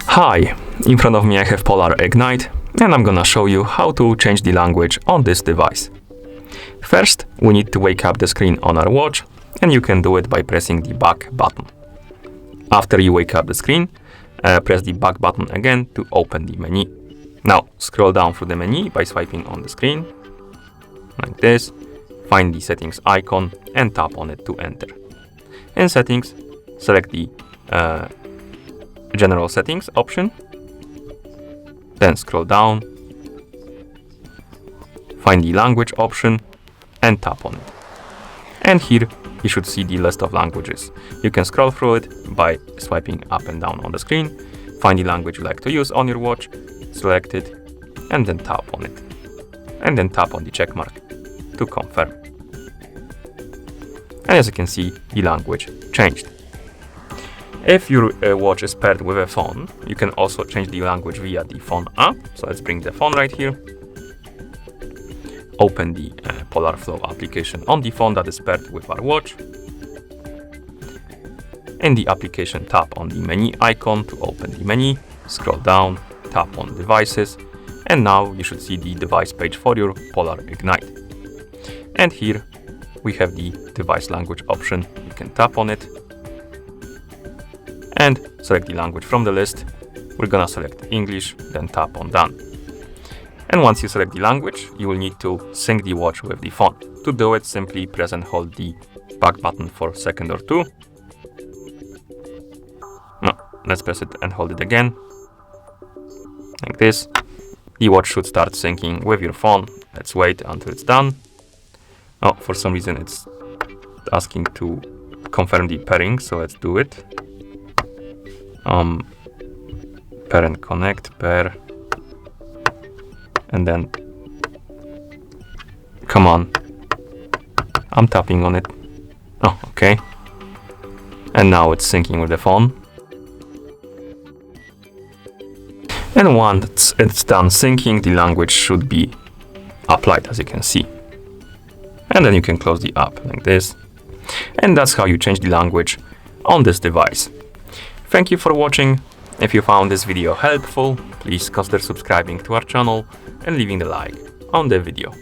Hi, in front of me I have Polar Ignite, and I'm gonna show you how to change the language on this device. First, we need to wake up the screen on our watch, and you can do it by pressing the back button. After you wake up the screen, press the back button again to open the menu. Now, scroll down through the menu by swiping on the screen, like this. Find the settings icon and tap on it to enter. In settings, select the general settings option, then scroll down, find the language option and tap on it. And here you should see the list of languages. You can scroll through it by swiping up and down on the screen, find the language you like to use on your watch, select it, and then tap on it. And then tap on the check mark to confirm. And as you can see, the language changed. If your watch is paired with a phone, you can also change the language via the phone app. So let's bring the phone right here. Open the Polar Flow application on the phone that is paired with our watch. In the application, tap on the menu icon to open the menu. Scroll down, tap on devices, and now you should see the device page for your Polar Ignite. And here we have the device language option. You can tap on it and select the language from the list. We're gonna select English, then tap on done. And once you select the language, you will need to sync the watch with the phone. To do it, simply press and hold the back button for a second or two. No, let's press it and hold it again, like this. The watch should start syncing with your phone. Let's wait until it's done. Oh, for some reason it's asking to confirm the pairing, so let's do it. Pair and connect, pair, and then come on, I'm tapping on it. Oh, okay. And now it's syncing with the phone. And once it's done syncing, the language should be applied, as you can see. And then you can close the app like this. And that's how you change the language on this device. Thank you for watching. If you found this video helpful, please consider subscribing to our channel and leaving a like on the video.